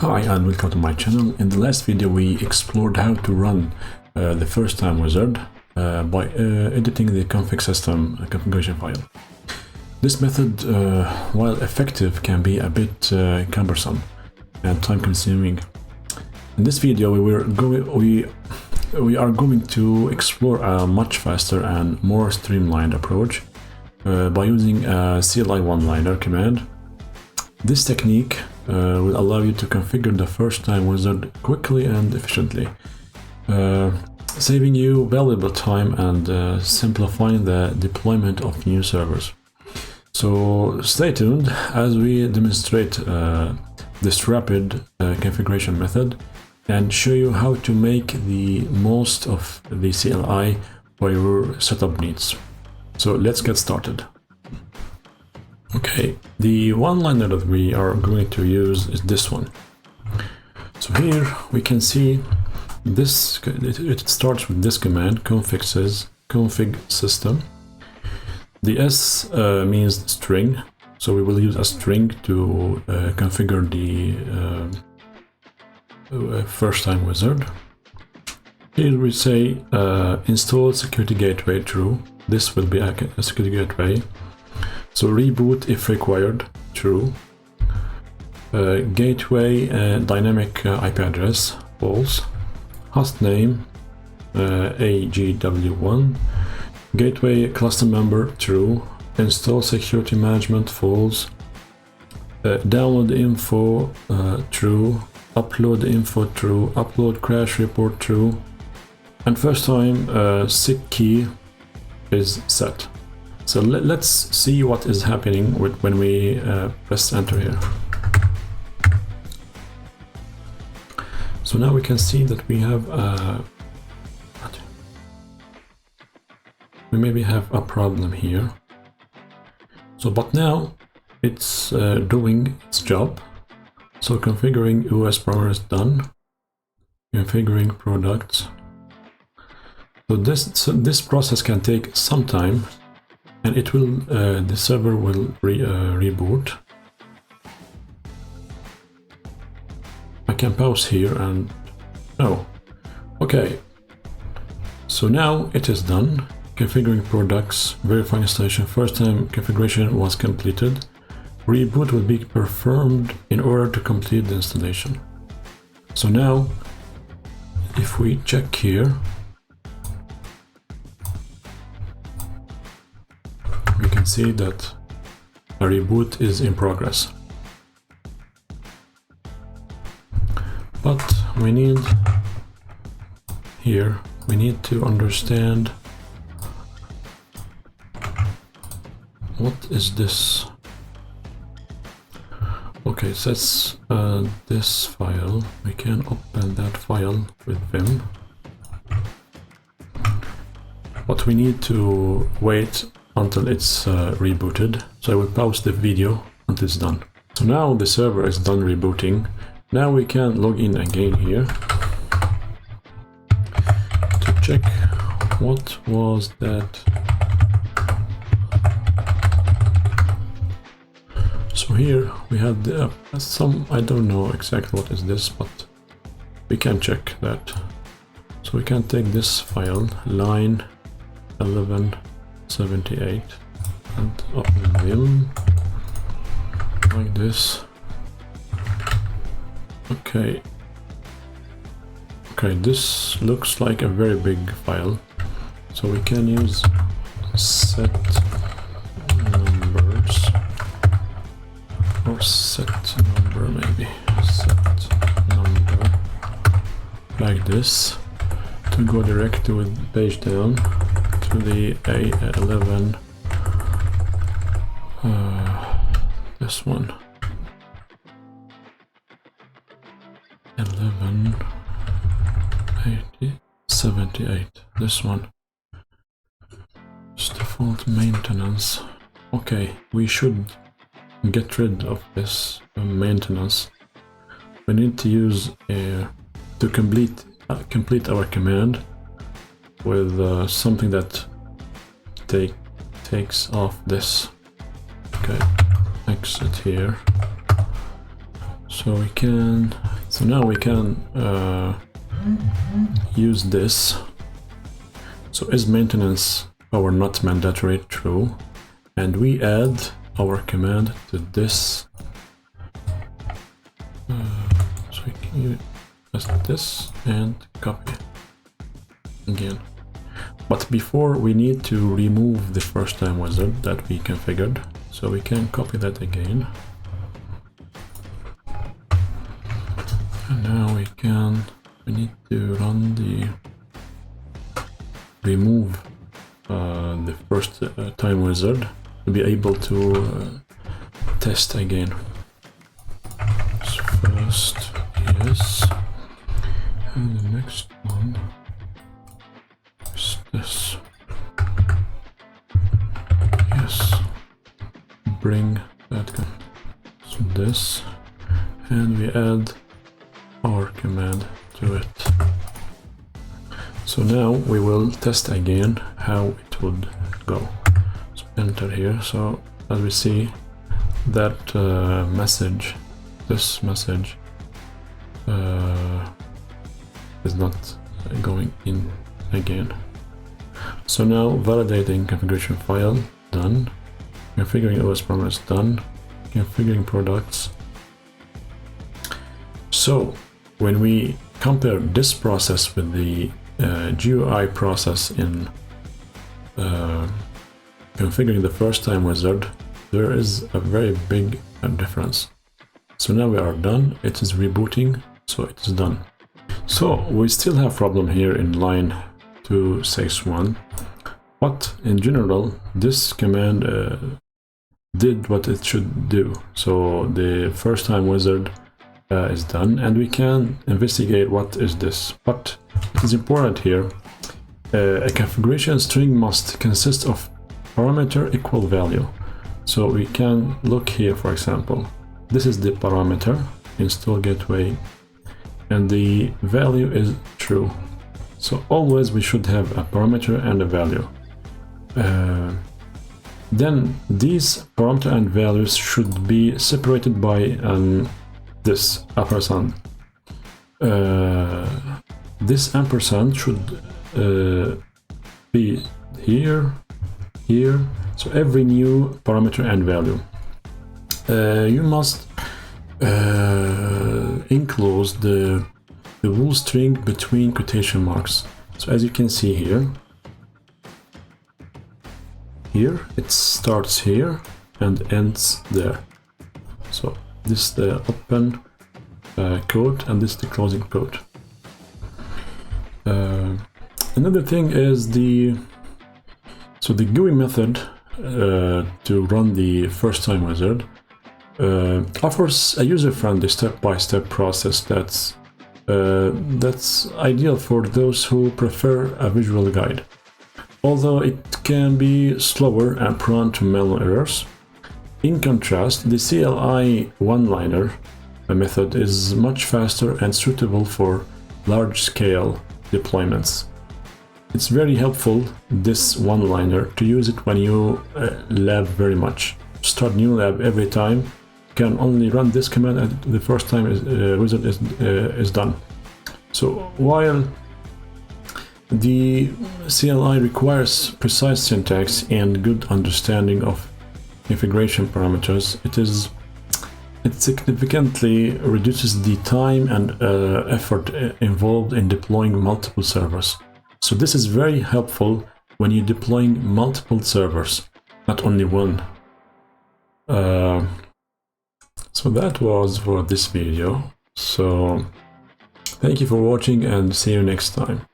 Hi and welcome to my channel. In the last video we explored how to run the first time wizard by editing the config system configuration file. This method, while effective, can be a bit cumbersome and time consuming. In this video we are going to explore a much faster and more streamlined approach by using a CLI oneliner command. This technique will allow you to configure the first time wizard quickly and efficiently, saving you valuable time and simplifying the deployment of new servers. So stay tuned as we demonstrate this rapid configuration method and show you how to make the most of the CLI for your setup needs. So let's get started. Okay, the oneliner that we are going to use is this one. So here we can see this, it starts with this command, config system. The S means string, so we will use a string to configure the first time wizard. Here we say install security gateway true. This will be a security gateway. So reboot if required, true. Gateway dynamic IP address, false. Hostname AGW1. Gateway cluster member, true. Install security management, false. Download info, true. Upload info, true. Upload crash report, true. And first time SIG key is set. So let's see what is happening when we press enter here. So now we can see that we have we maybe have a problem here. So but now it's doing its job. So configuring OS parameters is done. Configuring products. So this process can take some time. And it will, the server will reboot. I can pause here and, oh, okay. So now it is done. Configuring products, verifying installation, first time configuration was completed. Reboot will be performed in order to complete the installation. So now, if we check here, we can see that a reboot is in progress. But we need to understand what is this. Okay, so that's this file. We can open that file with Vim. But we need to wait until it's rebooted. So I will pause the video until it's done. So now the server is done rebooting. Now we can log in again here to check what was that. So here we had some, I don't know exactly what is this, but we can check that. So we can take this file, line 1178, and open Vim like this. Okay, this looks like a very big file, so we can use set numbers, or set number maybe, set number like this, to go directly with page down to the A11, this one, 118078, this one, just default maintenance. Okay, we should get rid of this maintenance. We need to use to complete our command with something that takes off this. Okay, exit here. So So now we can use this. So is maintenance power not mandatory? True. And we add our command to this. So we can use this and copy again. But before, we need to remove the first time wizard that we configured. So we can copy that again. And now we need to run the remove the first time wizard to be able to test again. So first, yes, and the next one is this. Yes, bring that. So this, and we add our command to it. So now we will test again how it would go. So enter here. So as we see, that message, this message is not going in again. So now validating configuration file done, configuring OS parameters done, configuring products. So when we compare this process with the GUI process in configuring the first time wizard, there is a very big difference. So now we are done, it is rebooting, so it is done. So we still have problem here in line 261, but in general this command did what it should do. So the first time wizard is done, and we can investigate what is this. But it is important here, a configuration string must consist of parameter equal value. So we can look here, for example, this is the parameter, install gateway, and the value is true. So always we should have a parameter and a value. Then these parameter and values should be separated by this ampersand. This ampersand should be here, here. So every new parameter and value. You must enclose the whole string between quotation marks. So as you can see here, it starts here and ends there. So this is the open quote and this is the closing quote. Another thing is the GUI method to run the first time wizard offers a user-friendly step-by-step process that's ideal for those who prefer a visual guide. Although it can be slower and prone to manual errors. In contrast, the CLI one-liner method is much faster and suitable for large-scale deployments. It's very helpful, this one-liner, to use it when you lab very much. Start new lab every time. You can only run this command and the first time wizard is done. So while the CLI requires precise syntax and good understanding of configuration parameters, it significantly reduces the time and effort involved in deploying multiple servers. So this is very helpful when you're deploying multiple servers, not only one. So that was for this video. So thank you for watching and see you next time.